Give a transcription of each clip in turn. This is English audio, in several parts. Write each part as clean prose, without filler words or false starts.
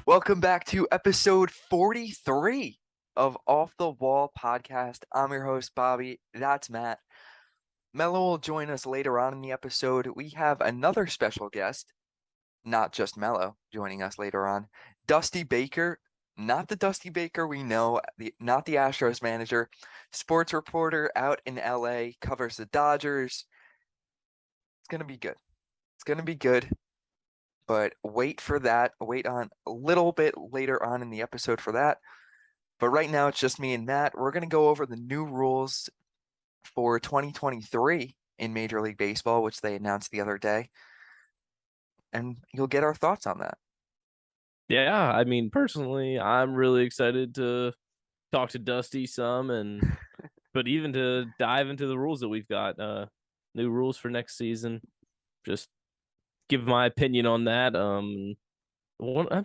Welcome back to episode 43 of Off the Wall podcast. I'm your host, Bobby. That's Matt. Melo will join us later on in the episode. We have another special guest, not just Melo, joining us later on. Dusty Baker, not the Dusty Baker we know, not the Astros manager, sports reporter out in LA, covers the Dodgers. It's going to be good. It's going to be good. But wait for that. Wait on a little bit later on in the episode for that. But right now it's just me and Matt. We're going to go over the new rules for 2023 in Major League Baseball, which they announced the other day. And you'll get our thoughts on that. Yeah, I mean, personally, I'm really excited to talk to Dusty but even to dive into the rules that we've got, new rules for next season. Just give my opinion on that. I'm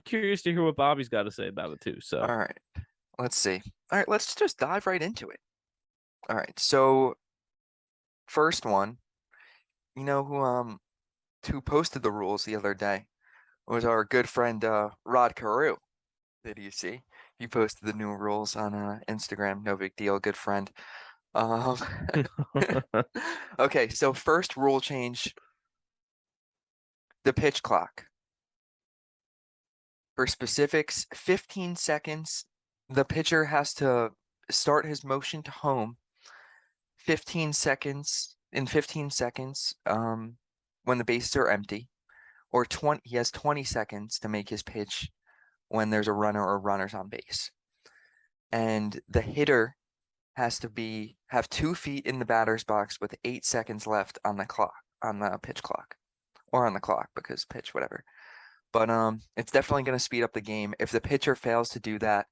curious to hear what Bobby's got to say about it too. So, All right, let's see. All right, let's just dive right into it. All right, so first one, you know who posted the rules the other day was our good friend Rod Carew. Did you see? He posted the new rules on Instagram. No big deal, good friend. Um, okay, so first rule change, the pitch clock. For specifics, 15 seconds, the pitcher has to start his motion to home 15 seconds, when the bases are empty, or he has 20 seconds to make his pitch when there's a runner or runners on base. And the hitter has to have 2 feet in the batter's box with 8 seconds left on the clock, on the pitch clock, or on the clock because pitch, whatever. But it's definitely going to speed up the game. If the pitcher fails to do that,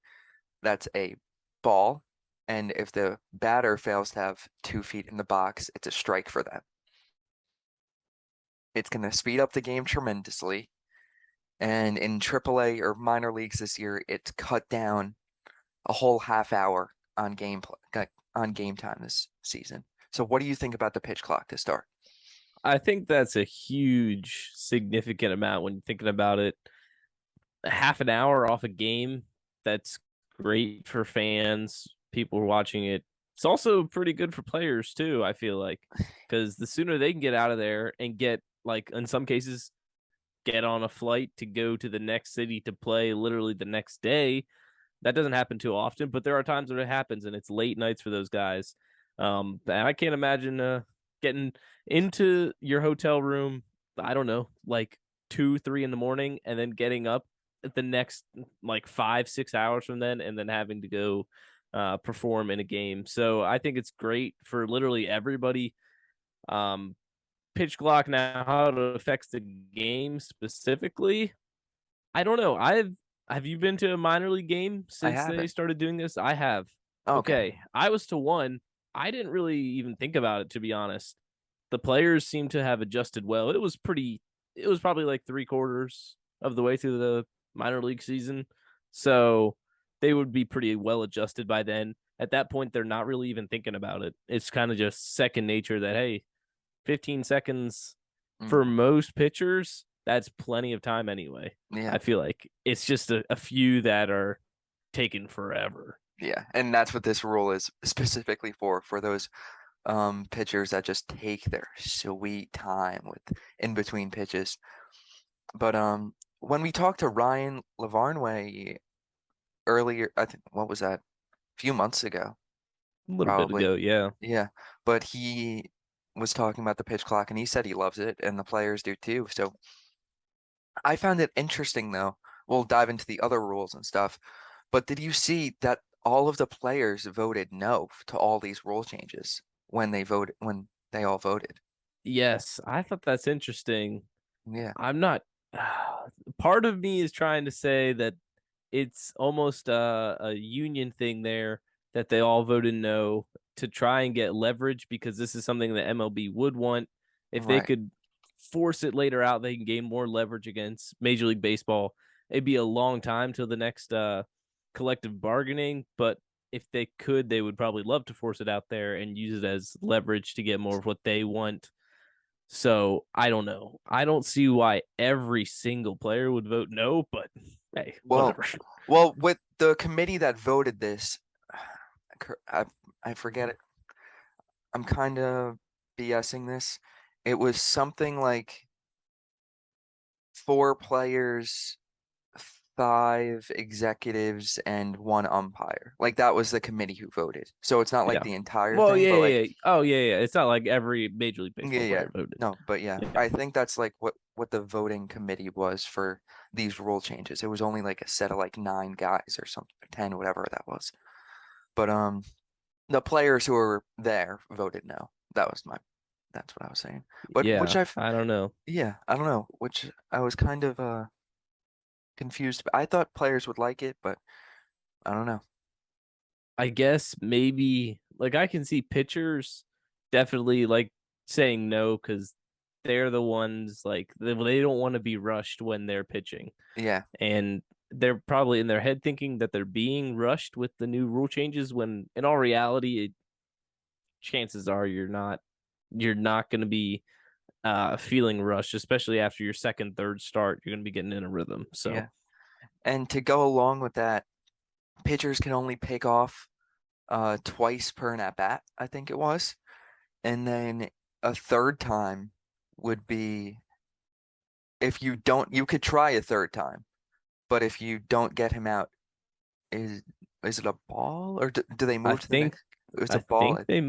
that's a ball. And if the batter fails to have 2 feet in the box, it's a strike for them. It's going to speed up the game tremendously. And in AAA or minor leagues this year, it's cut down a whole half hour on game time this season. So what do you think about the pitch clock to start? I think that's a huge, significant amount when you're thinking about it. Half an hour off a game, that's great for fans, people watching it. It's also pretty good for players too, I feel like, because the sooner they can get out of there and get, like, in some cases, get on a flight to go to the next city to play literally the next day. That doesn't happen too often, but there are times when it happens, and it's late nights for those guys. And I can't imagine getting into your hotel room, I don't know, like 2, 3 in the morning, and then getting up at the next like 5, 6 hours from then, and then having to go perform in a game. So I think it's great for literally everybody. Pitch clock now, how it affects the game specifically, I don't know. Have you been to a minor league game I since they haven't. started doing this? I have. Okay. Okay, I was to one. I didn't really even think about it, to be honest. The players seem to have adjusted well. It was probably like 3/4 of the way through the minor league season. So they would be pretty well adjusted by then. At that point, they're not really even thinking about it. It's kind of just second nature that, hey, 15 seconds for Mm, most pitchers, that's plenty of time anyway. yeah. I feel like it's just a few that are taking forever. Yeah. And that's what this rule is specifically for those pitchers that just take their sweet time with in between pitches. But when we talked to Ryan Lavarnway earlier, I think what was that? A few months ago, A little bit probably. ago, yeah. Yeah. But he was talking about the pitch clock and he said he loves it and the players do too. So I found it interesting though. We'll dive into the other rules and stuff. But did you see that all of the players voted no to all these rule changes when they all voted? Yes, I thought that's interesting. Yeah. I'm not part of me is trying to say that it's almost a union thing there that they all voted no to try and get leverage because this is something that MLB would want. If they Right. could force it later out, they can gain more leverage against Major League Baseball. It'd be a long time till the next collective bargaining, but if they could, they would probably love to force it out there and use it as leverage to get more of what they want. So I don't know. I don't see why every single player would vote no, but hey, Well, whatever. well, with the committee that voted this, I I forget it. I'm kind of BSing this. It was something like four players, five executives, and one umpire. Like that was the committee who voted. So it's not like Yeah. the entire Well, thing, yeah, but like yeah, yeah. Oh, yeah, yeah. It's not like every Major League yeah, Baseball yeah. player voted. No, but yeah, Yeah. I think that's like what the voting committee was for these rule changes. It was only like a set of like nine guys or something, 10, whatever that was. But the players who were there voted no. That's what I was saying. But which Yeah. I've I don't know. yeah, I don't know, which I was kind of confused. I thought players would like it, but I don't know. I guess maybe like I can see pitchers definitely like saying no because they're the ones like they don't want to be rushed when they're pitching. Yeah, And they're probably in their head thinking that they're being rushed with the new rule changes when in all reality chances are you're not going to be feeling rushed, especially after your second, third start. You're going to be getting in a rhythm. yeah. So And to go along with that, pitchers can only pick off twice per an at bat, I think it was. And then a third time would be if you don't, you could try a third time, but if you don't get him out, is is it a ball or do they I move to the think next? It's a I ball. think they.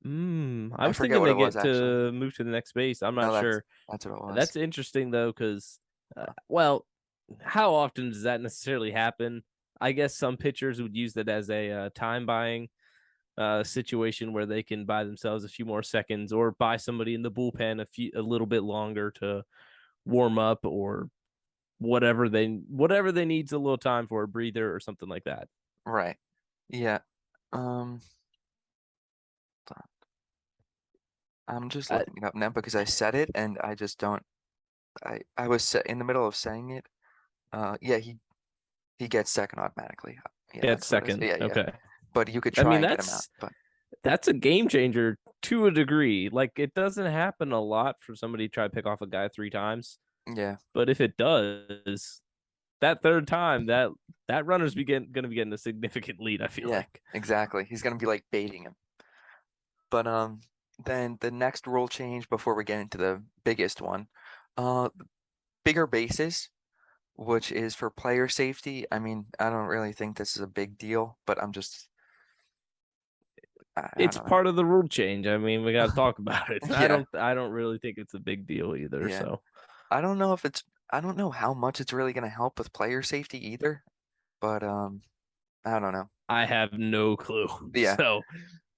I I was forget thinking what they it was get actually. to move to the next base. I'm No, not sure. that's what it was. That's interesting though, because well, how often does that necessarily happen? I guess some pitchers would use that as a time buying situation where they can buy themselves a few more seconds or buy somebody in the bullpen a little bit longer to warm up or whatever they needs a little time for a breather or something like that. Right. Yeah. Um, I'm just I, looking it up now because I said it and I just don't. I was in the middle of saying it. Yeah, he gets second automatically. Yeah, yeah, it's that's what it is. second. Yeah, yeah. Okay. But you could I try mean and get him out. that's But that's a game changer to a degree. Like it doesn't happen a lot for somebody to try to pick off a guy three times, yeah, but if it does, that third time that runner's going to be getting a significant lead. I feel yeah, like. exactly. He's gonna be like baiting him. But then the next rule change before we get into the biggest one, uh, bigger bases, which is for player safety. I mean, I don't really think this is a big deal, but I It's don't know. part of the rule change. I mean, we got to talk about it. I Yeah, don't I don't really think it's a big deal either. yeah. So I don't know if it's I don't know how much it's really gonna help with player safety either, but I don't know. I have no clue. Yeah. So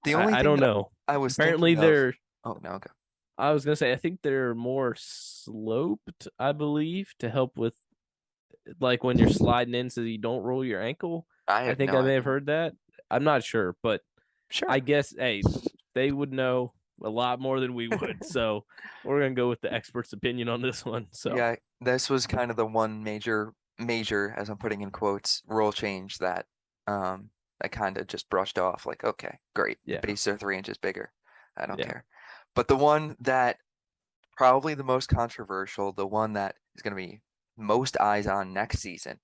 The only I thing don't that know. I was Apparently thinking of, they're oh no, okay. I was gonna say I think they're more sloped, I believe, to help with like when you're sliding in so you don't roll your ankle. I I have think no I may have idea. heard that. I'm not sure, but I Sure. guess hey, they would know a lot more than we would. So we're gonna go with the expert's opinion on this one. So Yeah, this was kind of the one major, as I'm putting in quotes, rule change that I kind of just brushed off like, okay, great. The yeah, bases are 3 inches bigger. I don't yeah. care. But the one that probably the most controversial, the one that is going to be most eyes on next season.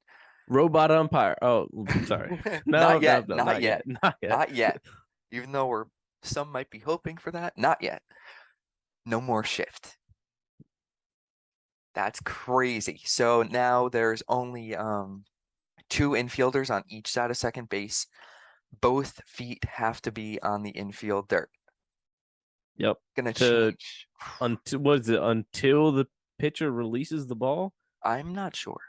Robot umpire. Oh, sorry. No, Not no, yet, no, not not yet, yet. Not yet. not yet. Even though some might be hoping for that, not yet. No more shift. That's crazy. So now there's only two infielders on each side of second base. Both feet have to be on the infield dirt. Yep. Gonna To change. until what is it? Until the pitcher releases the ball. I'm not sure.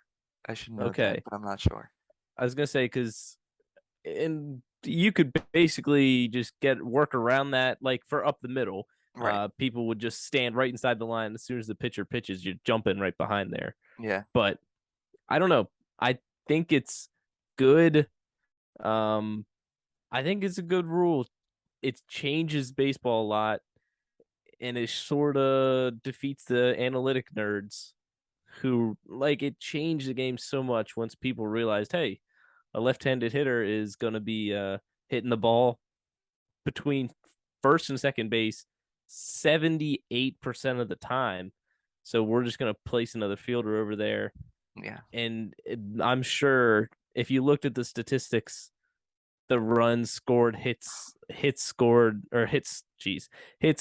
I should know that, Okay. but I'm not sure. I was gonna say because and you could basically just get work around that, like for up the middle. Right. People would just stand right inside the line as soon as the pitcher pitches. You're jumping right behind there. Yeah. But I don't know. I think it's good. Um, I think it's a good rule. It changes baseball a lot, and it sort of defeats the analytic nerds who like it changed the game so much once people realized, hey, a left-handed hitter is going to be hitting the ball between first and second base 78% of the time. So we're just going to place another fielder over there. Yeah. And I'm sure if you looked at the statistics, the runs scored, hits scored, or hits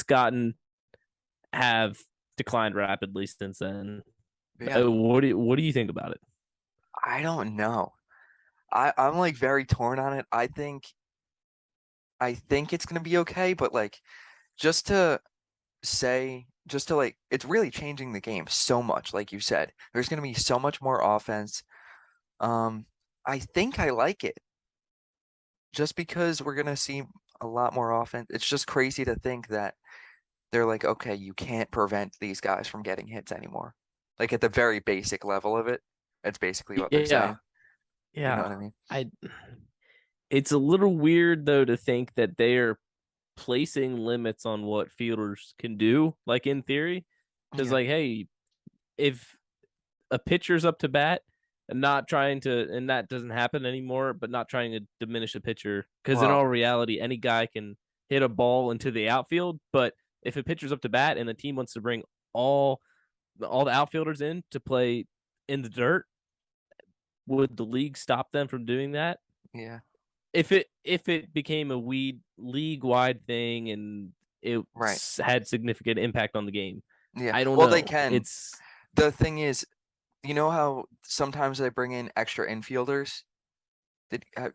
gotten have declined rapidly since then. Yeah. What do you think about it? I don't know. I'm like very torn on it. I think it's gonna be okay, but like just to just to like it's really changing the game so much, like you said. There's gonna be so much more offense. Um, I think I like it just because we're gonna see a lot more offense. It's just crazy to think that they're like, okay, you can't prevent these guys from getting hits anymore. Like at the very basic level of it, that's basically what they're Yeah, saying. You know yeah. what I mean? I It's a little weird though to think that they are placing limits on what fielders can do, like in theory. Because Yeah. like, hey, if a pitcher's up to bat and not trying to, and that doesn't happen anymore, but not trying to diminish a pitcher, because in Well, all reality, any guy can hit a ball into the outfield. But if a pitcher's up to bat and the team wants to bring all all the outfielders in to play in the dirt, would the league stop them from doing that? yeah, If it became a weed league wide thing and it right. had significant impact on the game. Yeah. I don't Well, they know. can. It's The thing is, you know how sometimes they bring in extra infielders?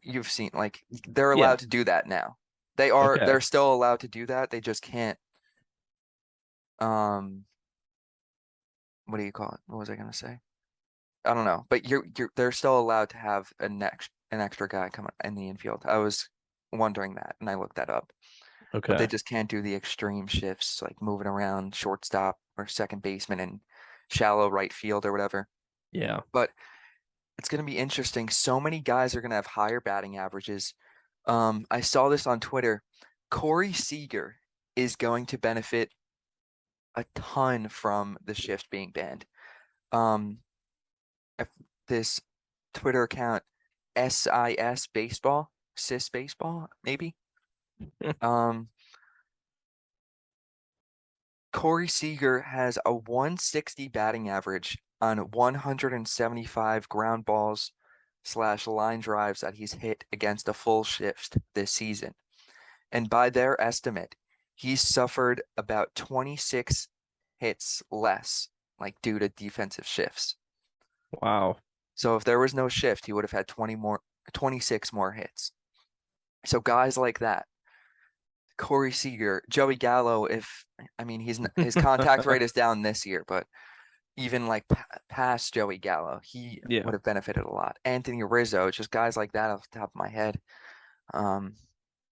You've seen like they're yeah. allowed to do that now. Okay. They're still allowed to do that. They just can't um what do you call it? What was I gonna say? I don't know. But they're still allowed to have an extra guy come in the infield. I was wondering that and I looked that up. But they Okay. just can't do the extreme shifts like moving around shortstop or second baseman and shallow right field or whatever. Yeah. But it's going to be interesting. So many guys are going to have higher batting averages. I saw this on Twitter. Corey Seager is going to benefit a ton from the shift being banned. Um, if this Twitter account, SIS Baseball, SIS Baseball, maybe. Um, Corey Seager has a 160 batting average on 175 ground balls slash line drives that he's hit against a full shift this season. And by their estimate, he's suffered about 26 hits less, like due to defensive shifts. Wow. So if there was no shift, he would have had 26 more hits. So guys like that, Corey Seager, Joey Gallo, if I mean his contact rate is down this year, but even like past Joey Gallo, he Yeah. would have benefited a lot. Anthony Rizzo, just guys like that off the top of my head. Um,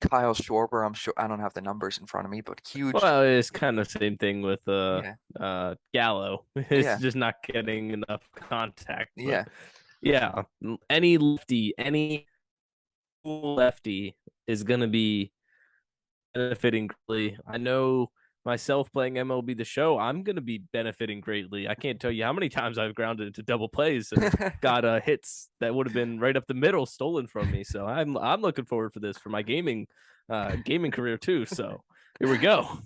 Kyle Schwarber, I'm sure I don't have the numbers in front of me, but huge. Well, it's kind of the same thing with Yeah, Gallo. It's yeah, just not getting enough contact. But yeah, yeah, any lefty is gonna be benefiting greatly. I know myself playing MLB The Show, I'm going to be benefiting greatly. I can't tell you how many times I've grounded into double plays and got hits that would have been right up the middle stolen from me. So I'm looking forward for this for my gaming career too. So here we go.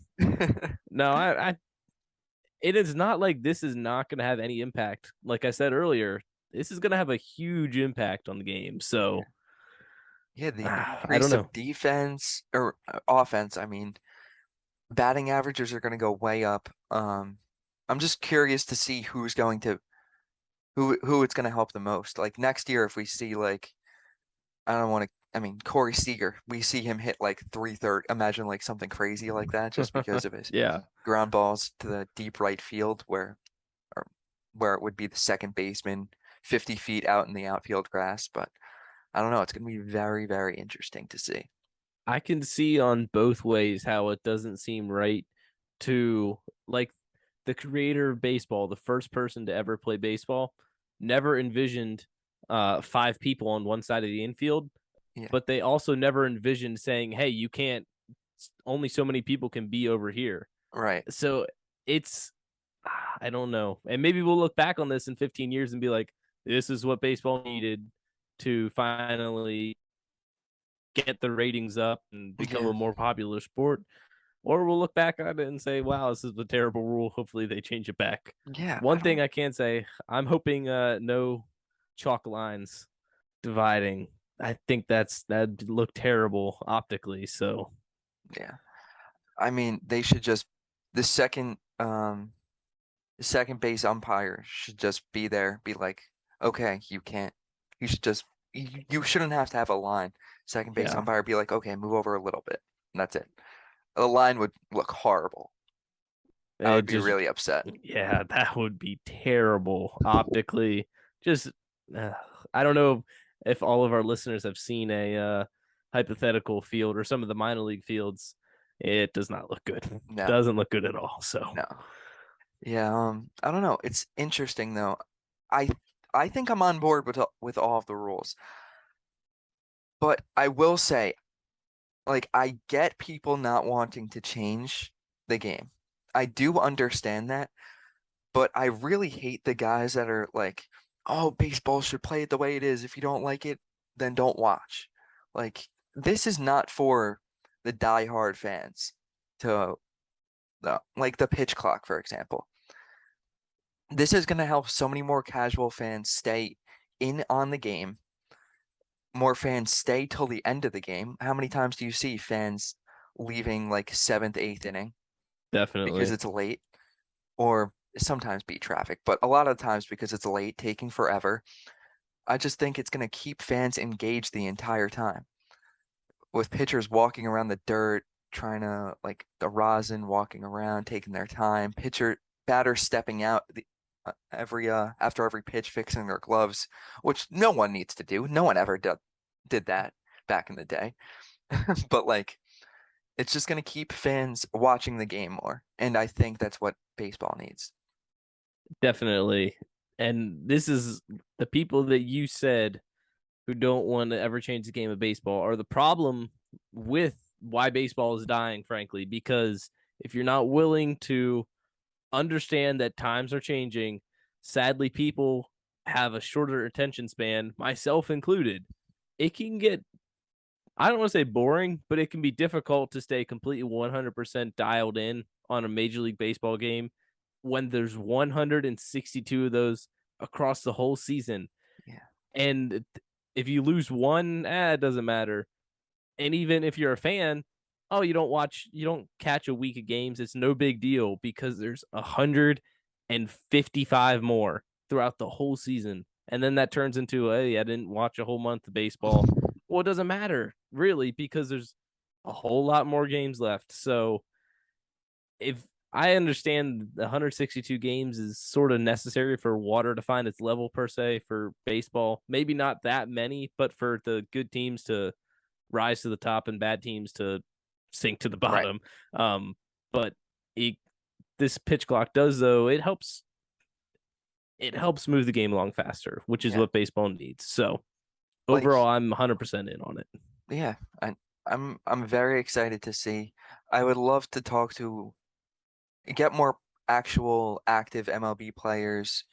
No, I it is not like this is not going to have any impact. Like I said earlier, this is going to have a huge impact on the game. yeah, So yeah. The I don't increase know. of defense or offense, I mean, batting averages are going to go way up. I'm just curious to see who it's going to help the most. Like next year, if we see like I don't want to. I mean, Corey Seager, we see him hit like 330. Imagine like something crazy like that, just because of his Yeah. ground balls to the deep right field, or where it would be the second baseman, 50 feet out in the outfield grass. But I don't know. It's going to be very, very interesting to see. I can see on both ways how it doesn't seem right to like the creator of baseball, the first person to ever play baseball, never envisioned five people on one side of the infield, Yeah, but they also never envisioned saying, "Hey, you can't only so many people can be over here." right. So it's I don't know. And maybe we'll look back on this in 15 years and be like, this is what baseball needed to finally get the ratings up and become Yeah, a more popular sport. or we'll look back on it and say, wow, this is a terrible rule. Hopefully they change it back. Yeah, I One thing don't. I can say, I'm hoping no chalk lines dividing. I think that'd look terrible optically. So Yeah, I mean, they should just the second the second base umpire should just be there, be like, okay, you can't. You should just you shouldn't have to have a line. Second base yeah, umpire be like, okay, move over a little bit, and that's it. The line would look horrible. I it would be just really upset. yeah, that would be terrible optically. Just uh, I don't know if all of our listeners have seen a hypothetical field or some of the minor league fields. It does not look good. No, Doesn't look good at all. So no. Yeah, I don't know. It's interesting though. I I think I'm on board with all of the rules. But I will say, like, I get people not wanting to change the game. I do understand that, but I really hate the guys that are like, oh, baseball should play it the way it is. If you don't like it, then don't watch. Like, this is not for the diehard fans to, like the pitch clock, for example. This is going to help so many more casual fans stay in on the game, more fans stay till the end of the game. How many times do you see fans leaving like seventh, eighth inning because definitely, it's late, or sometimes beat traffic, but a lot of times because it's late, taking forever? I just think it's going to keep fans engaged the entire time with pitchers walking around the dirt, trying to like the rosin, walking around, taking their time, batter stepping out every after every pitch, fixing their gloves, which no one needs to do. No one ever did that back in the day. But like it's just going to keep fans watching the game more, and I think that's what baseball needs. definitely. And this is the people that you said who don't want to ever change the game of baseball are the problem with why baseball is dying, frankly, because if you're not willing to understand that times are changing, sadly, people have a shorter attention span, myself included. It can get, I don't want to say boring, but it can be difficult to stay completely 100% dialed in on a Major League Baseball game when there's 162 of those across the whole season. Yeah, And if you lose one, it doesn't matter. And even if you're a fan, oh, you don't catch a week of games. It's no big deal because there's 155 more throughout the whole season. And then that turns into, hey, I didn't watch a whole month of baseball. Well, it doesn't matter really because there's a whole lot more games left. So if I understand the 162 games is sort of necessary for water to find its level per se for baseball. Maybe not that many, but for the good teams to rise to the top and bad teams to sink to the right. bottom. But it, this pitch clock does though it helps move the game along faster, which is Yeah, what baseball needs. So like overall, I'm 100% in on it. yeah, I'm very excited to see. I would love to get more actual active MLB players'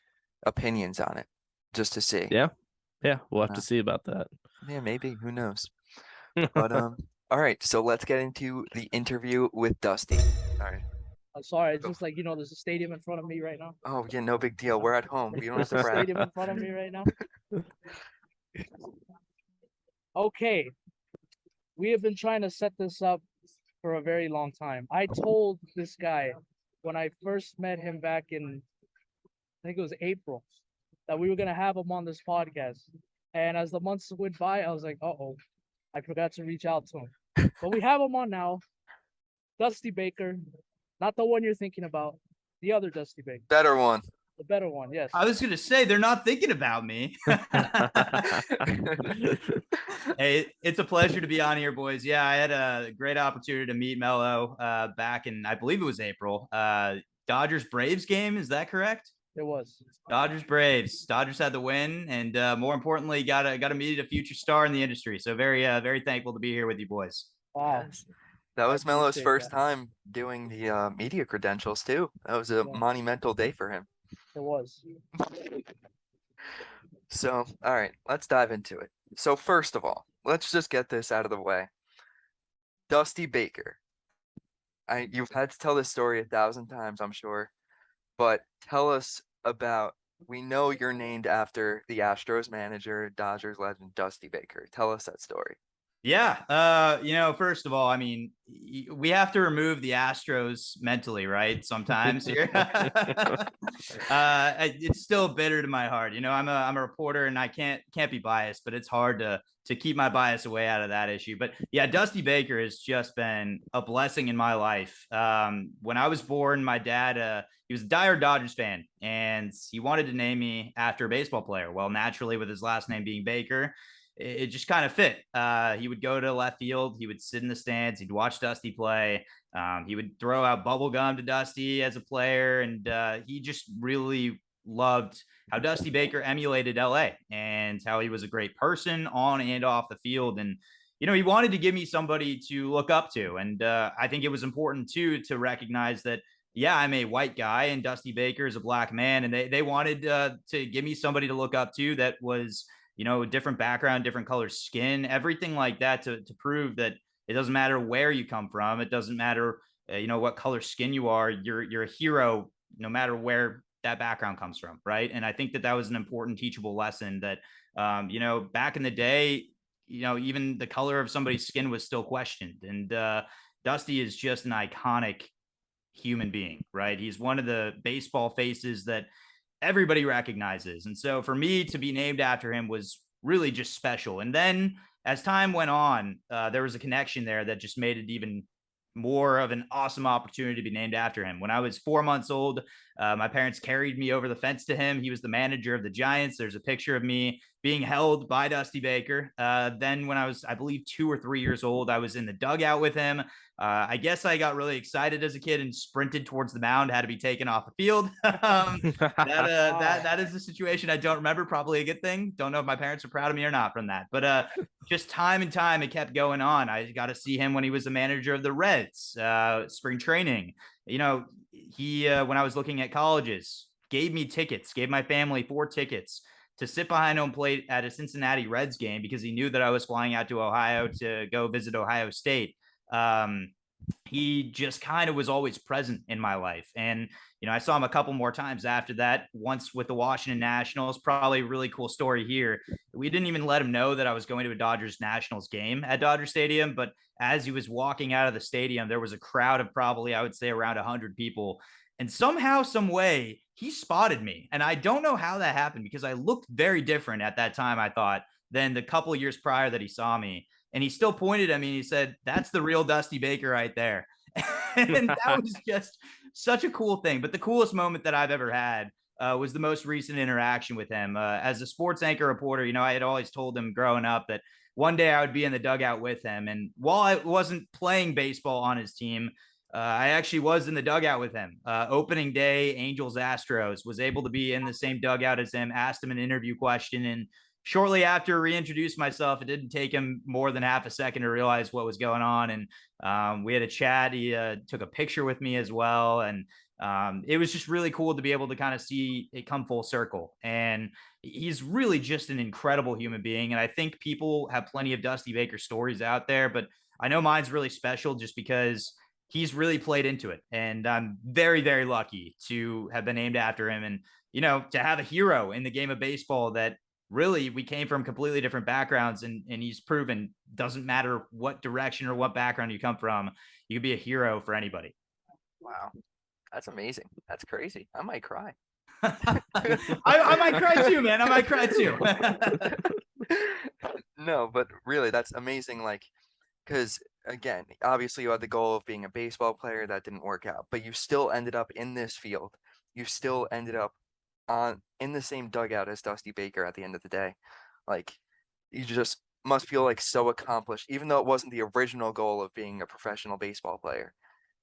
opinions on it, just to see. Yeah, yeah, we'll have to Uh, see about that. yeah, maybe, who knows? But all right, so let's get into the interview with Dusty. All right. I'm sorry. It's Go. just like there's a stadium in front of me right now. Oh, yeah, no big deal. We're at home. You don't have There's to a brag. stadium in front of me right now. Okay, we have been trying to set this up for a very long time. I told this guy when I first met him back in, I think it was April, that we were gonna have him on this podcast. And as the months went by, I was like, oh, I forgot to reach out to him. But we have him on now, Dusty Baker, not the one you're thinking about, the other Dusty Baker, Better one. the better one. Yes. I was gonna say they're not thinking about me. Hey, it's a pleasure to be on here, boys. Yeah, I had a great opportunity to meet Melo back in, I believe it was April. Dodgers Braves game, is that correct? It was. Dodgers Braves. Dodgers had the win, and more importantly, got to meet a future star in the industry. So very thankful to be here with you boys. Wow. Yes. That I was Melo's appreciate first that. time doing the media credentials too. That was a Yeah. monumental day for him. It was. So, all right, let's dive into it. So, first of all, let's just get this out of the way. Dusty Baker. you've had to tell this story 1,000 times, I'm sure, but tell us about. We know you're named after the Astros manager, Dodgers legend Dusty Baker. Tell us that story. Yeah. First of all, I mean, we have to remove the Astros mentally, right? Sometimes here. It's still bitter to my heart. I'm a reporter and I can't be biased, but it's hard to keep my bias away out of that issue. But yeah, Dusty Baker has just been a blessing in my life. When I was born, my dad, he was a diehard Dodgers fan and he wanted to name me after a baseball player. Well, naturally, with his last name being Baker, it just kind of fit. He would go to left field. He would sit in the stands. He'd watch Dusty play. He would throw out bubble gum to Dusty as a player. And he just really loved how Dusty Baker emulated LA and how he was a great person on and off the field. And, he wanted to give me somebody to look up to. And I think it was important, too, to recognize that, yeah, I'm a white guy and Dusty Baker is a black man. And they wanted to give me somebody to look up to that was – different background, different color skin, everything like that to prove that it doesn't matter where you come from. It doesn't matter, what color skin you are. You're a hero no matter where that background comes from. Right. And I think that was an important teachable lesson that, back in the day, even the color of somebody's skin was still questioned. And Dusty is just an iconic human being, right? He's one of the baseball faces that everybody recognizes. And so for me to be named after him was really just special. And then as time went on, there was a connection there that just made it even more of an awesome opportunity to be named after him. When I was 4 months old, my parents carried me over the fence to him. He was the manager of the Giants. There's a picture of me being held by Dusty Baker. Then when I was, I believe, 2 or 3 years old, I was in the dugout with him. I guess I got really excited as a kid and sprinted towards the mound, had to be taken off the field. That is the situation I don't remember. Probably a good thing. Don't know if my parents are proud of me or not from that. But just time and time, it kept going on. I got to see him when he was the manager of the Reds, spring training. He when I was looking at colleges, gave me tickets, gave my family 4 tickets to sit behind home plate at a Cincinnati Reds game because he knew that I was flying out to Ohio to go visit Ohio State. He just kind of was always present in my life. And, I saw him a couple more times after that, once with the Washington Nationals. Probably a really cool story here. We didn't even let him know that I was going to a Dodgers Nationals game at Dodger Stadium. But as he was walking out of the stadium, there was a crowd of probably, I would say, around 100 people. And somehow, some way, he spotted me. And I don't know how that happened because I looked very different at that time, I thought, than the couple of years prior that he saw me. And he still pointed at me and he said, "That's the real Dusty Baker right there." And that was just such a cool thing. But the coolest moment that I've ever had was the most recent interaction with him. As a sports anchor reporter, I had always told him growing up that one day I would be in the dugout with him. And while I wasn't playing baseball on his team, I actually was in the dugout with him. Opening day, Angels Astros, was able to be in the same dugout as him, asked him an interview question, and shortly after reintroduced myself, it didn't take him more than half a second to realize what was going on. And we had a chat. He took a picture with me as well. And it was just really cool to be able to kind of see it come full circle. And he's really just an incredible human being. And I think people have plenty of Dusty Baker stories out there, but I know mine's really special just because he's really played into it. And I'm very, very lucky to have been named after him and, to have a hero in the game of baseball that really we came from completely different backgrounds, and he's proven doesn't matter what direction or what background you come from, you could be a hero for anybody. Wow. That's amazing. That's crazy. I might cry. I might cry too, man. I might cry too. No, but really, that's amazing. Like, because again, obviously you had the goal of being a baseball player that didn't work out, but you still ended up in this field. You still ended up in the same dugout as Dusty Baker at the end of the day. Like, you just must feel like so accomplished, even though it wasn't the original goal of being a professional baseball player.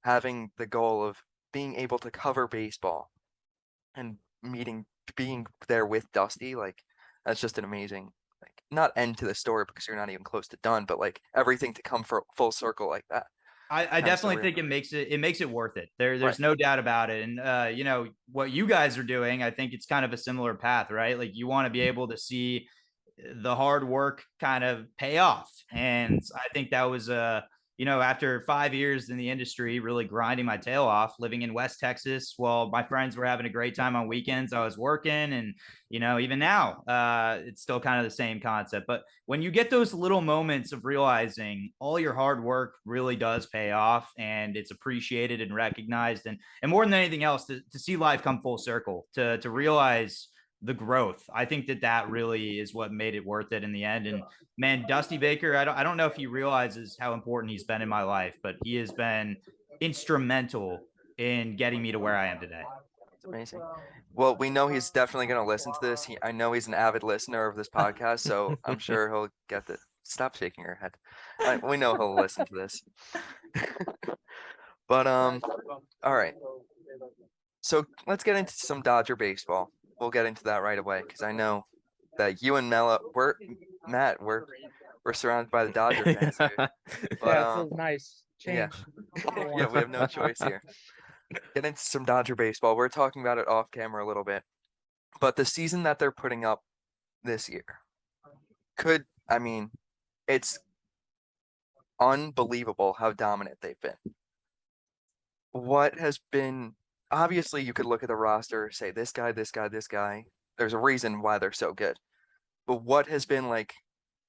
Having the goal of being able to cover baseball and being there with Dusty, like, that's just an amazing, like, not end to the story because you're not even close to done, but like everything to come for full circle like that. I definitely think it makes it worth it. There's right. No doubt about it. And what you guys are doing, I think it's kind of a similar path, right? Like, you want to be able to see the hard work kind of pay off. And I think that was after 5 years in the industry, really grinding my tail off, living in West Texas, while my friends were having a great time on weekends, I was working. And, even now, it's still kind of the same concept. But when you get those little moments of realizing all your hard work really does pay off and it's appreciated and recognized, and more than anything else, to see life come full circle, to realize the growth. I think that really is what made it worth it in the end. And man, Dusty Baker, I don't know if he realizes how important he's been in my life, but he has been instrumental in getting me to where I am today. It's amazing. Well, we know he's definitely going to listen to this. I know he's an avid listener of this podcast, so I'm sure he'll get the. Stop shaking your head. We know he'll listen to this. But all right. So let's get into some Dodger baseball. We'll get into that right away because I know that you and Melo, we're surrounded by the Dodger fans here. But, yeah, it feels nice. Yeah. Change. Yeah, we have no choice here. Get into some Dodger baseball. We're talking about it off camera a little bit. But the season that they're putting up this year it's unbelievable how dominant they've been. What has been, obviously you could look at the roster, say this guy, this guy, this guy. There's a reason why they're so good. But what has been like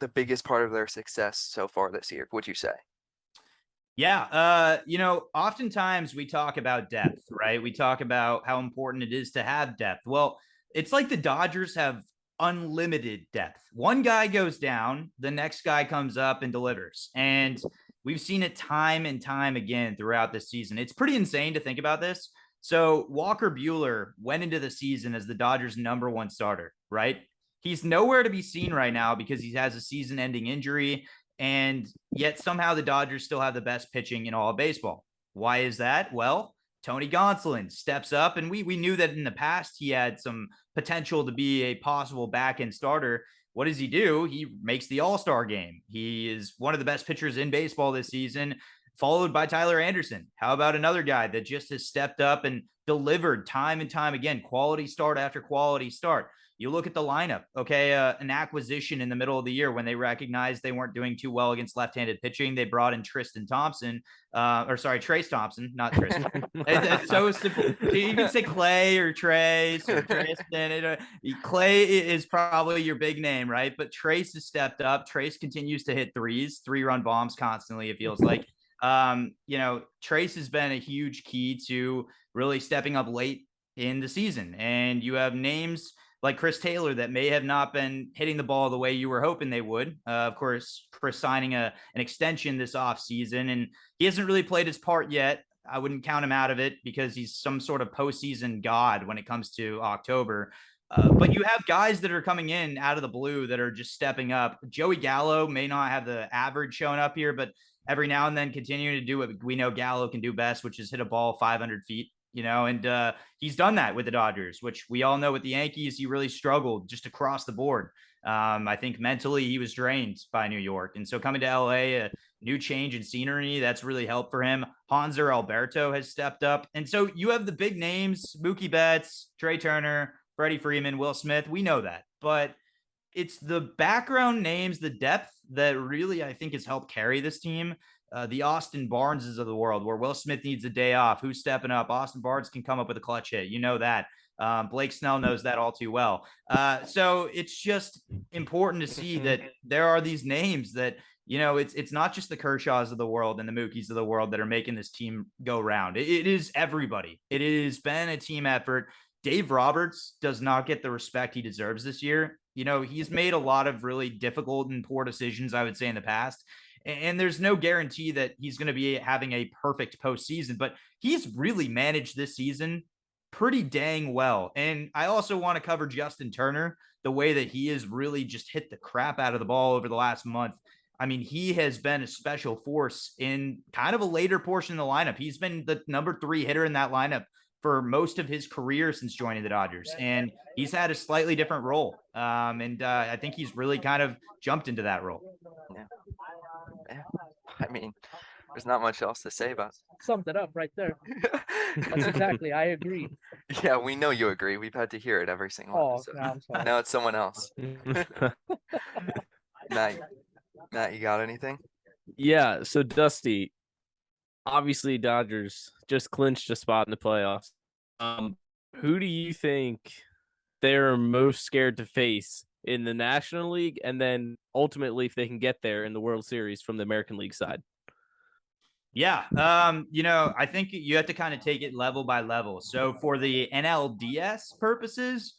the biggest part of their success so far this year, would you say? Yeah. Oftentimes we talk about depth, right? We talk about how important it is to have depth. Well, it's like the Dodgers have unlimited depth. One guy goes down, the next guy comes up and delivers. And we've seen it time and time again throughout this season. It's pretty insane to think about this. So Walker Buehler went into the season as the Dodgers' #1 starter, right? He's nowhere to be seen right now because he has a season-ending injury. And yet somehow the Dodgers still have the best pitching in all of baseball. Why is that? Well, Tony Gonsolin steps up, and we knew that in the past he had some potential to be a possible back-end starter. What does he do? He makes the All-Star game. He is one of the best pitchers in baseball this season, followed by Tyler Anderson. How about another guy that just has stepped up and delivered time and time again, quality start after quality start? You look at the lineup, okay, an acquisition in the middle of the year when they recognized they weren't doing too well against left-handed pitching. They brought in Trace Thompson, not Tristan. It's so simple. You can say Clay or Trace or Tristan. Clay is probably your big name, right? But Trace has stepped up. Trace continues to hit three-run bombs constantly, it feels like. Trace has been a huge key to really stepping up late in the season. And you have names like Chris Taylor that may have not been hitting the ball the way you were hoping they would. Of course, Chris signing an extension this offseason, and he hasn't really played his part yet. I wouldn't count him out of it because he's some sort of postseason god when it comes to October. But you have guys that are coming in out of the blue that are just stepping up. Joey Gallo may not have the average showing up here, but every now and then continuing to do what we know Gallo can do best, which is hit a ball 500 feet. And he's done that with the Dodgers, which we all know with the Yankees, he really struggled just across the board. I think mentally he was drained by New York. And so coming to LA, a new change in scenery, that's really helped for him. Hanser Alberto has stepped up. And so you have the big names, Mookie Betts, Trey Turner, Freddie Freeman, Will Smith. We know that. But it's the background names, the depth that really, I think, has helped carry this team. The Austin Barneses of the world, where Will Smith needs a day off. Who's stepping up? Austin Barnes can come up with a clutch hit. You know that. Blake Snell knows that all too well. So it's just important to see that there are these names that, it's not just the Kershaws of the world and the Mookies of the world that are making this team go round. It is everybody. It has been a team effort. Dave Roberts does not get the respect he deserves this year. He's made a lot of really difficult and poor decisions, I would say, in the past. And there's no guarantee that he's going to be having a perfect postseason, but he's really managed this season pretty dang well. And I also want to cover Justin Turner, the way that he has really just hit the crap out of the ball over the last month. I mean, he has been a special force in kind of a later portion of the lineup. He's been the #3 hitter in that lineup for most of his career since joining the Dodgers. And he's had a slightly different role. I think he's really kind of jumped into that role. Yeah. I mean, there's not much else to say about it. Summed it up right there. That's exactly. I agree. Yeah, we know you agree. We've had to hear it every single episode. No, I'm sorry. Now it's someone else. Matt, you got anything? Yeah, so Dusty, obviously Dodgers just clinched a spot in the playoffs. Who do you think they're most scared to face in the National League, and then ultimately if they can get there in the World Series from the American League side? Yeah. I think you have to kind of take it level by level. So for the NLDS purposes,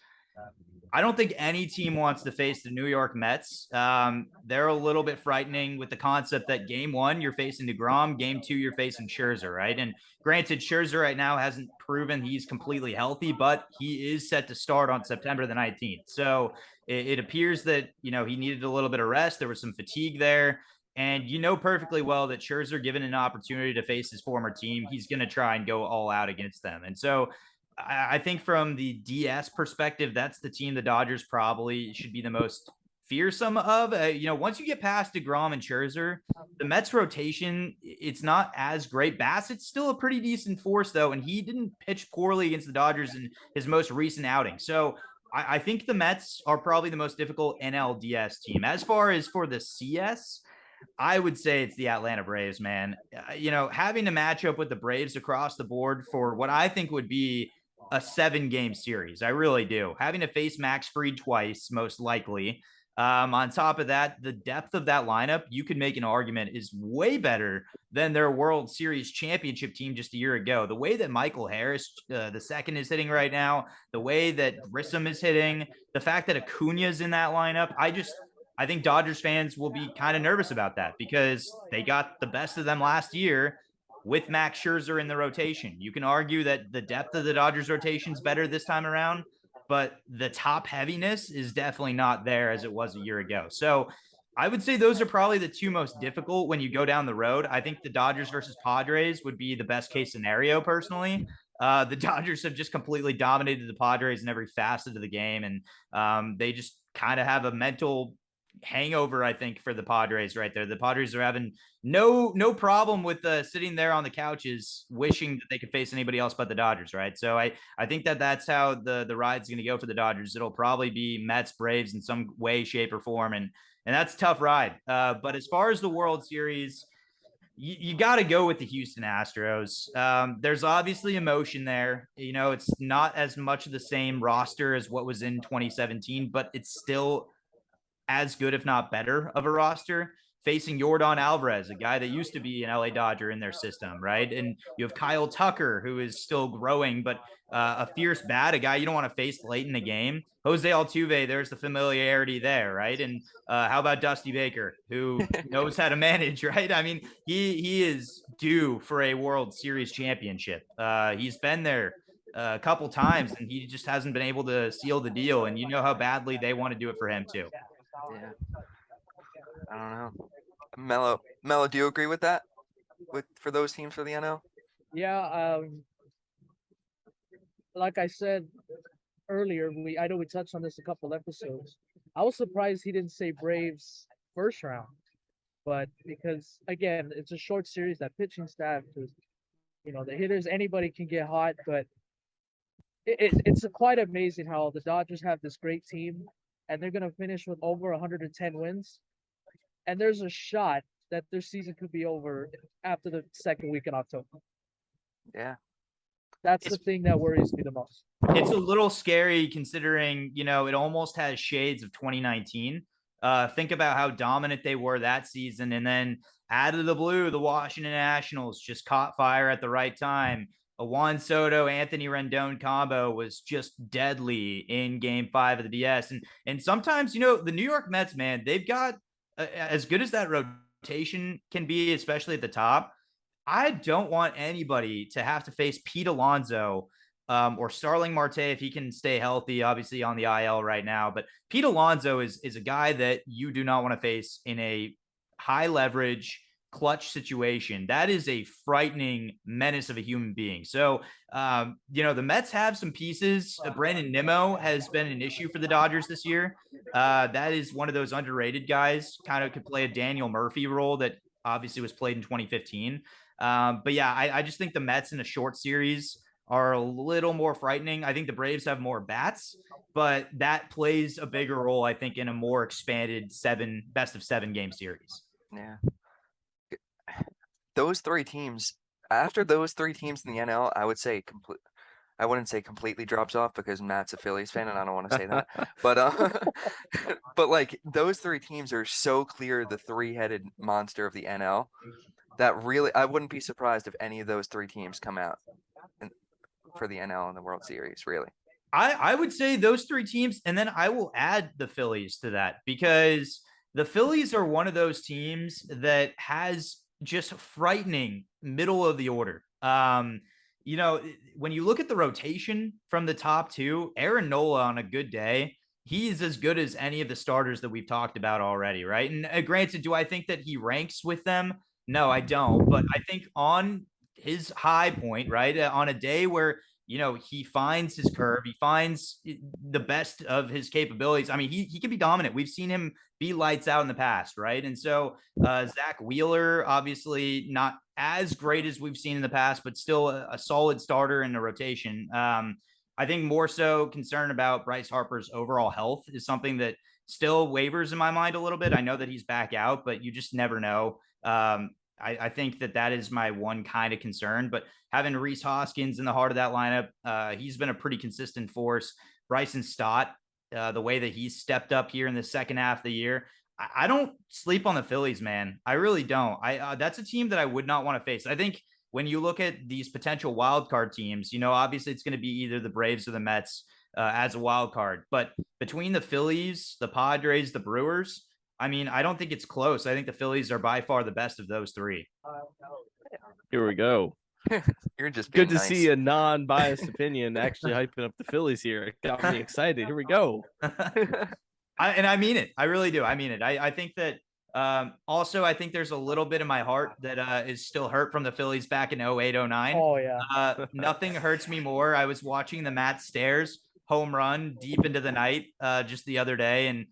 I don't think any team wants to face the New York Mets. They're a little bit frightening with the concept that game one, you're facing DeGrom, game two, you're facing Scherzer, right? And granted, Scherzer right now hasn't proven he's completely healthy, but he is set to start on September the 19th. So it appears that, he needed a little bit of rest. There was some fatigue there. And you know perfectly well that Scherzer, given an opportunity to face his former team, he's going to try and go all out against them. And so I think from the DS perspective, that's the team the Dodgers probably should be the most fearsome of. Once you get past DeGrom and Scherzer, the Mets rotation, it's not as great. Bassett's still a pretty decent force, though, and he didn't pitch poorly against the Dodgers in his most recent outing. So I think the Mets are probably the most difficult NLDS team. As far as for the CS, I would say it's the Atlanta Braves, man. Having to match up with the Braves across the board for what I think would be a 7-game series. I really do. Having to face Max Fried twice, most likely. On top of that, the depth of that lineup, you could make an argument, is way better than their World Series championship team just a year ago. The way that Michael Harris, the second, is hitting right now, the way that Grissom is hitting, the fact that Acuna's in that lineup, I think Dodgers fans will be kind of nervous about that because they got the best of them last year with Max Scherzer in the rotation. You can argue that the depth of the Dodgers rotation is better this time around, but the top heaviness is definitely not there as it was a year ago. So I would say those are probably the two most difficult when you go down the road. I think the Dodgers versus Padres would be the best case scenario personally. The Dodgers have just completely dominated the Padres in every facet of the game, and they just kind of have a mental hangover, I think, for the Padres right there. The Padres are having no problem with sitting there on the couches wishing that they could face anybody else but the Dodgers, right? So I think that's how the ride's going to go for the Dodgers. It'll probably be Mets, Braves in some way, shape, or form, and that's a tough ride. But as far as the World Series, you got to go with the Houston Astros. There's obviously emotion there. It's not as much of the same roster as what was in 2017, but it's still as good, if not better, of a roster, facing Yordan Alvarez, a guy that used to be an LA Dodger in their system, right? And you have Kyle Tucker, who is still growing, but a fierce bat, a guy you don't want to face late in the game. Jose Altuve, there's the familiarity there, right? And how about Dusty Baker, who knows how to manage, right? I mean, he is due for a World Series championship. He's been there a couple times, and he just hasn't been able to seal the deal. And you know how badly they want to do it for him, too. Yeah. I don't know. Melo, do you agree with that? For those teams for the NL? Yeah, like I said earlier, I know we touched on this a couple episodes. I was surprised he didn't say Braves first round, but because again, it's a short series. That pitching staff, the hitters, anybody can get hot, but it's quite amazing how the Dodgers have this great team, and they're gonna finish with over 110 wins, and there's a shot that their season could be over after the second week in October. Yeah. That's the thing that worries me the most. It's a little scary considering, it almost has shades of 2019. Think about how dominant they were that season. And then out of the blue, the Washington Nationals just caught fire at the right time. A Juan Soto, Anthony Rendon combo was just deadly in game 5 of the DS. And sometimes, the New York Mets, man, they've got as good as that rotation can be, especially at the top. I don't want anybody to have to face Pete Alonso or Starling Marte if he can stay healthy, obviously on the IL right now. But Pete Alonso is a guy that you do not want to face in a high leverage clutch situation. That is a frightening menace of a human being. So, the Mets have some pieces. Brandon Nimmo has been an issue for the Dodgers this year. That is one of those underrated guys, kind of could play a Daniel Murphy role that obviously was played in 2015. But yeah, I just think the Mets in a short series are a little more frightening. I think the Braves have more bats, but that plays a bigger role, I think, in a more expanded best of 7 game series. Yeah. those three teams, after those three teams in the NL, I would say I wouldn't say completely drops off because Matt's a Phillies fan and I don't want to say that. But but like those three teams are so clear the three-headed monster of the NL that really I wouldn't be surprised if any of those three teams come out for the NL in the World Series, really. I would say those three teams, and then I will add the Phillies to that because the Phillies are one of those teams that has just frightening middle of the order. When you look at the rotation from the top two, Aaron Nola on a good day, he's as good as any of the starters that we've talked about already, right? And granted, do I think that he ranks with them? No, I don't. But I think on his high point, right, on a day where he finds his curve, he finds the best of his capabilities. I mean, he can be dominant. We've seen him be lights out in the past, right? And so Zach Wheeler, obviously not as great as we've seen in the past, but still a solid starter in the rotation. I think more so concerned about Bryce Harper's overall health is something that still wavers in my mind a little bit. I know that he's back out, but you just never know. I think that is my one kind of concern, but having Rhys Hoskins in the heart of that lineup, he's been a pretty consistent force. Bryson Stott, the way that he's stepped up here in the second half of the year, I don't sleep on the Phillies, man. I really don't. That's a team that I would not want to face. I think when you look at these potential wild card teams, obviously it's going to be either the Braves or the Mets as a wild card, but between the Phillies, the Padres, the Brewers, I mean, I don't think it's close. I think the Phillies are by far the best of those three. Here we go. You're just being good to nice. see a non-biased opinion actually hyping up the Phillies here. It got me excited. Here we go. I mean it. I really do. I mean it. I think that also, I think there's a little bit in my heart that is still hurt from the Phillies back in 08, 09. Oh, yeah. Nothing hurts me more. I was watching the Matt Stairs home run deep into the night just the other day, and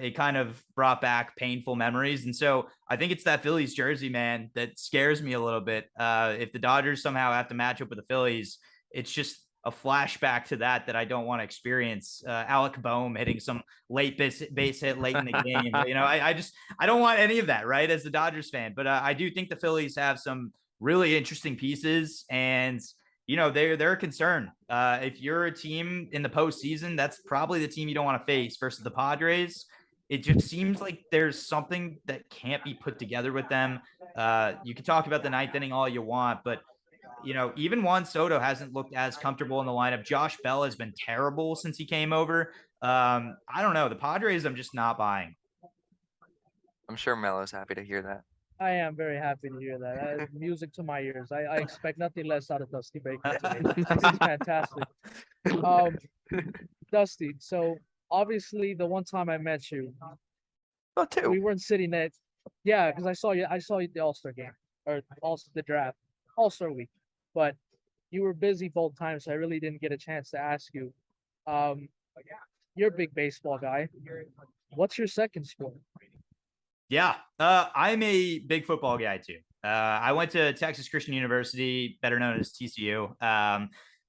it kind of brought back painful memories. And so I think it's that Phillies jersey, man, that scares me a little bit. If the Dodgers somehow have to match up with the Phillies, it's just a flashback to that I don't want to experience. Alec Boehm hitting some late base hit late in the game. I don't want any of that, right, as a Dodgers fan. But I do think the Phillies have some really interesting pieces, and they're a concern. If you're a team in the postseason, that's probably the team you don't want to face versus the Padres. It just seems like there's something that can't be put together with them. You can talk about the ninth inning all you want, but even Juan Soto hasn't looked as comfortable in the lineup. Josh Bell has been terrible since he came over. I don't know. The Padres, I'm just not buying. I'm sure Melo's happy to hear that. I am very happy to hear that. That is music to my ears. I expect nothing less out of Dusty Baker today. It's fantastic. Dusty, so obviously the one time I met you, we weren't sitting at, yeah, because I saw you at the All-Star game, or also the draft, All-Star week, but you were busy both times, so I really didn't get a chance to ask you. You're a big baseball guy. What's your second sport? Yeah, I'm a big football guy too. I went to Texas Christian University, better known as TCU.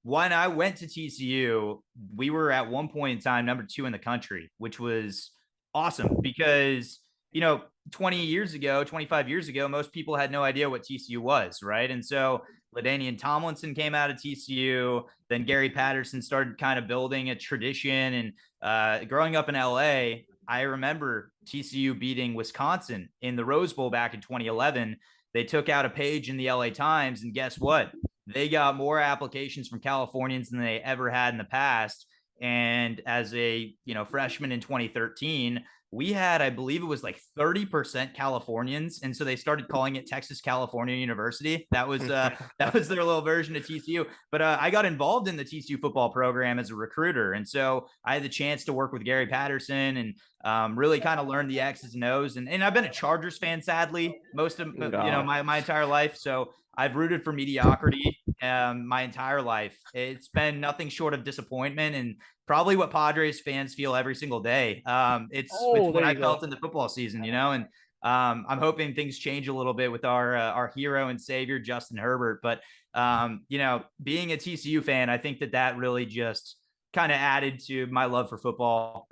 When I went to TCU, we were at one point in time number 2 in the country, which was awesome because 20 years ago, 25 years ago, most people had no idea what TCU was, right? And so LaDainian Tomlinson came out of TCU. Then Gary Patterson started kind of building a tradition. And growing up in LA, I remember TCU beating Wisconsin in the Rose Bowl back in 2011. They took out a page in the LA Times, and guess what? They got more applications from Californians than they ever had in the past. And as a freshman in 2013, we had, I believe it was like 30% Californians. And so they started calling it Texas California University. That was their little version of TCU. But I got involved in the TCU football program as a recruiter. And so I had the chance to work with Gary Patterson and really kind of learn the X's and O's. And I've been a Chargers fan, sadly, most of my entire life. So I've rooted for mediocrity my entire life. It's been nothing short of disappointment, and probably what Padres fans feel every single day. It's what I felt in the football season, and I'm hoping things change a little bit with our hero and savior, Justin Herbert. But, being a TCU fan, I think that really just kind of added to my love for football.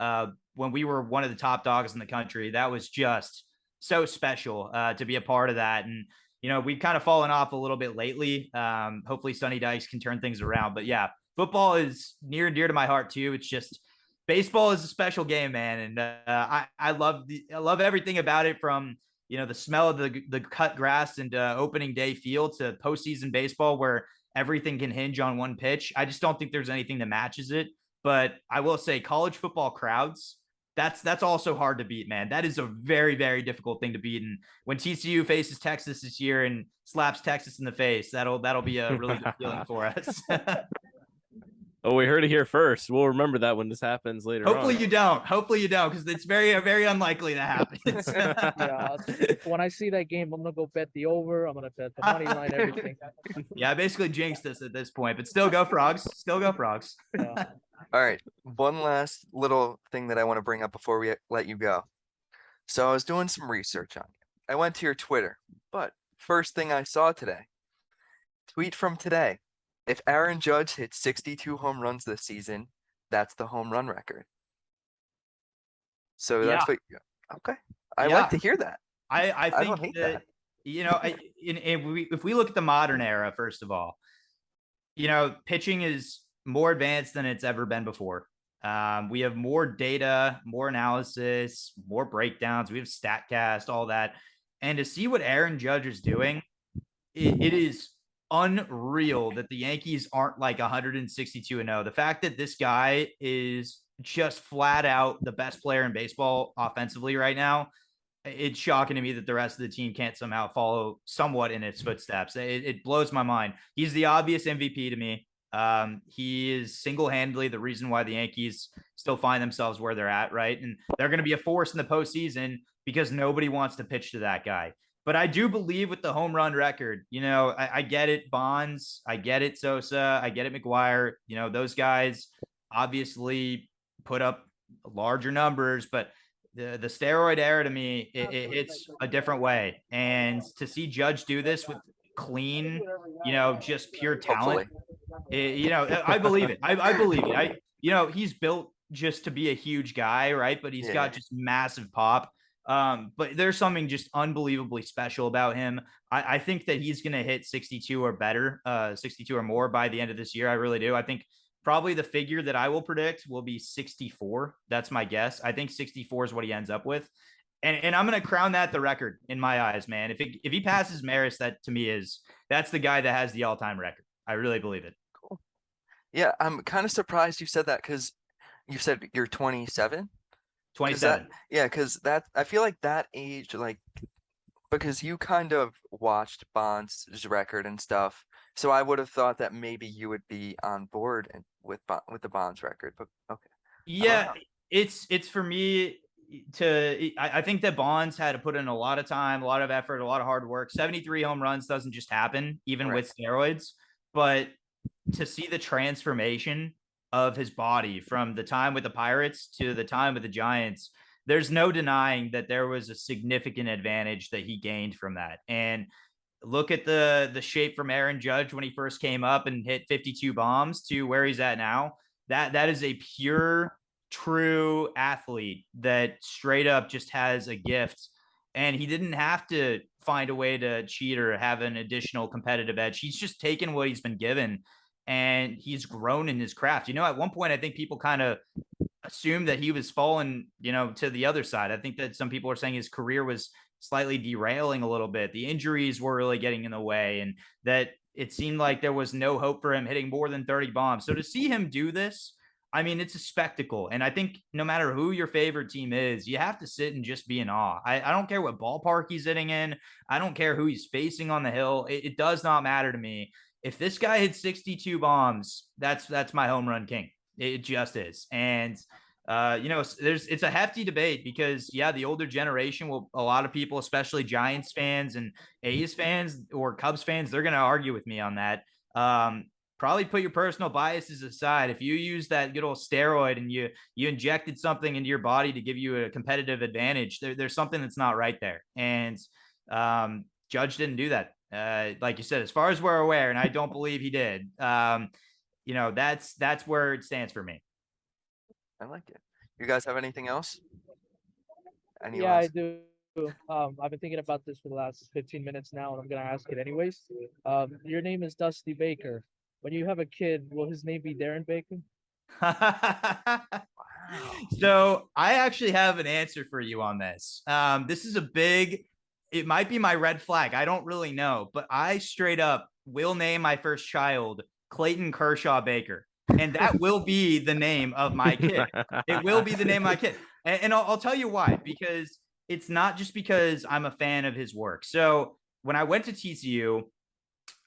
When we were one of the top dogs in the country, that was just so special to be a part of that. And, we've kind of fallen off a little bit lately. Hopefully Sonny Dykes can turn things around. But yeah, football is near and dear to my heart too. It's just baseball is a special game, man, and I love everything about it, from the smell of the cut grass and opening day feel to postseason baseball where everything can hinge on one pitch. I just don't think there's anything that matches it. But I will say, college football crowds, that's also hard to beat, man. That is a very, very difficult thing to beat. And when TCU faces Texas this year and slaps Texas in the face, that'll be a really good feeling for us. Oh, we heard it here first. We'll remember that when this happens later Hopefully on. you don't. Hopefully you don't, because it's very, very unlikely that happens. Yeah, when I see that game, I'm gonna go bet the over. I'm gonna bet the money line, everything. Yeah, I basically jinxed us at this point, but still go Frogs. Still go Frogs. Yeah. All right, one last little thing that I want to bring up before we let you go. So I was doing some research on you. I went to your Twitter, but first thing I saw today, tweet from today. If Aaron Judge hits 62 home runs this season, that's the home run record. So that's what. Okay, I like to hear that. I don't think hate that, if we look at the modern era, first of all, pitching is more advanced than it's ever been before. We have more data, more analysis, more breakdowns. We have StatCast, all that. And to see what Aaron Judge is doing, it is unreal that the Yankees aren't like 162-0. The fact that this guy is just flat out the best player in baseball offensively right now, it's shocking to me that the rest of the team can't somehow follow somewhat in its footsteps. It blows my mind. He's the obvious MVP to me. He is single-handedly the reason why the Yankees still find themselves where they're at, right? And they're going to be a force in the postseason because nobody wants to pitch to that guy. But I do believe with the home run record, I get it, Bonds, I get it, Sosa, I get it, McGuire. Those guys obviously put up larger numbers, but the steroid era to me, it hits a different way. And to see Judge do this with clean, just pure talent, I believe it. I believe it. He's built just to be a huge guy, right? But he's got just massive pop. But there's something just unbelievably special about him. I think that he's going to hit 62 or better, 62 or more by the end of this year. I really do. I think probably the figure that I will predict will be 64. That's my guess. I think 64 is what he ends up with. And I'm going to crown that the record in my eyes, man. If he passes Maris, that to me that's the guy that has the all-time record. I really believe it. Cool. Yeah, I'm kind of surprised you said that, because you said you're 27. 27. Because I feel like that age, like, because you kind of watched Bonds' record and stuff, so I would have thought that maybe you would be on board with the Bonds record. But okay. Yeah, it's for me I think that Bonds had to put in a lot of time, a lot of effort, a lot of hard work. 73 home runs doesn't just happen, even with steroids. But to see the transformation of his body from the time with the Pirates to the time with the Giants, there's no denying that there was a significant advantage that he gained from that. And look at the shape from Aaron Judge when he first came up and hit 52 bombs to where he's at now. That is a pure, true athlete that straight up just has a gift. And he didn't have to find a way to cheat or have an additional competitive edge. He's just taken what he's been given, and he's grown in his craft. At one point, I think people kind of assumed that he was falling, to the other side. I think that some people are saying his career was slightly derailing a little bit. The injuries were really getting in the way, and that it seemed like there was no hope for him hitting more than 30 bombs. So to see him do this, I mean, it's a spectacle. And I think no matter who your favorite team is, you have to sit and just be in awe. I don't care what ballpark he's hitting in. I don't care who he's facing on the hill. It does not matter to me. If this guy hits 62 bombs, that's my home run king. It just is. And it's a hefty debate because, the older generation will, a lot of people, especially Giants fans and A's fans or Cubs fans, they're going to argue with me on that. Probably put your personal biases aside. If you use that good old steroid and you injected something into your body to give you a competitive advantage, there's something that's not right there. And Judge didn't do that. Like you said, as far as we're aware, and I don't believe he did. That's where it stands for me. I like it. You guys have anything else? I do. I've been thinking about this for the last 15 minutes now, and I'm gonna ask it anyways. Your name is Dusty Baker. When you have a kid, will his name be Darren Baker? So I actually have an answer for you on this. This is a big, it might be my red flag. I don't really know, but I straight up will name my first child Clayton Kershaw Baker. And that will be the name of my kid. It will be the name of my kid. And I'll tell you why, because it's not just because I'm a fan of his work. So when I went to TCU,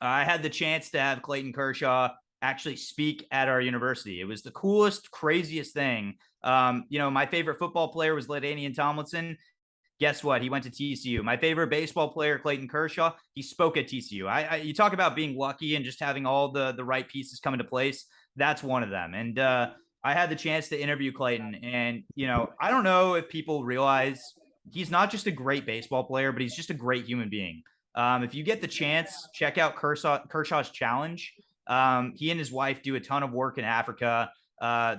I had the chance to have Clayton Kershaw actually speak at our university. It was the coolest, craziest thing. My favorite football player was LaDainian Tomlinson. Guess what? He went to TCU. My favorite baseball player, Clayton Kershaw, he spoke at TCU. You talk about being lucky and just having all the right pieces come into place. That's one of them. And I had the chance to interview Clayton. And, I don't know if people realize he's not just a great baseball player, but he's just a great human being. If you get the chance, check out Kershaw's Challenge. He and his wife do a ton of work in Africa.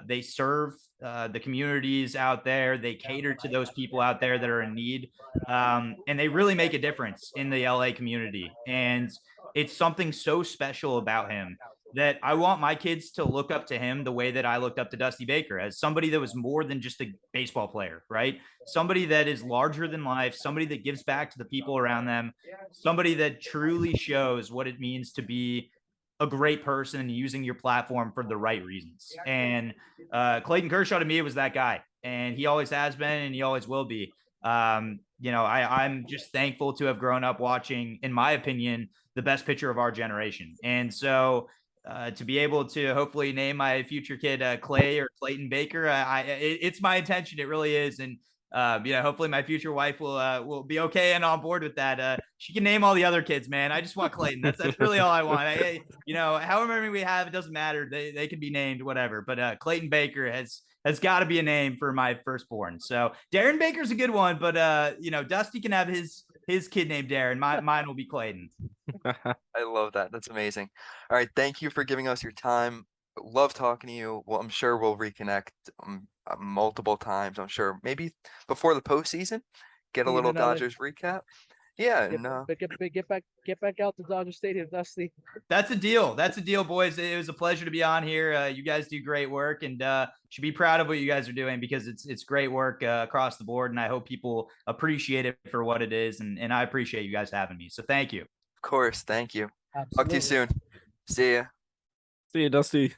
They serve the communities out there. They cater to those people out there that are in need. And they really make a difference in the LA community. And it's something so special about him that I want my kids to look up to him the way that I looked up to Dusty Baker, as somebody that was more than just a baseball player, right? Somebody that is larger than life, somebody that gives back to the people around them, somebody that truly shows what it means to be a great person and using your platform for the right reasons. And Clayton Kershaw to me was that guy, and he always has been, and he always will be. I'm just thankful to have grown up watching, in my opinion, the best pitcher of our generation. And so to be able to hopefully name my future kid Clay or Clayton Baker, it's my intention. It really is. And hopefully my future wife will be okay and on board with that. She can name all the other kids, man. I just want Clayton. That's really all I want. However many we have, it doesn't matter. They can be named whatever. But Clayton Baker has got to be a name for my firstborn. So Darren Baker's a good one, but Dusty can have his kid named Darren. Mine will be Clayton. I love that. That's amazing. All right, thank you for giving us your time. Love talking to you. Well, I'm sure we'll reconnect multiple times. I'm sure maybe before the postseason, get a little Dodgers recap. Yeah, and Get back out to Dodger Stadium, Dusty. That's a deal. That's a deal, boys. It was a pleasure to be on here. You guys do great work, and should be proud of what you guys are doing, because it's great work across the board, and I hope people appreciate it for what it is, and I appreciate you guys having me. So thank you. of course, thank you. Absolutely. Talk to you soon. See ya. See you, Dusty.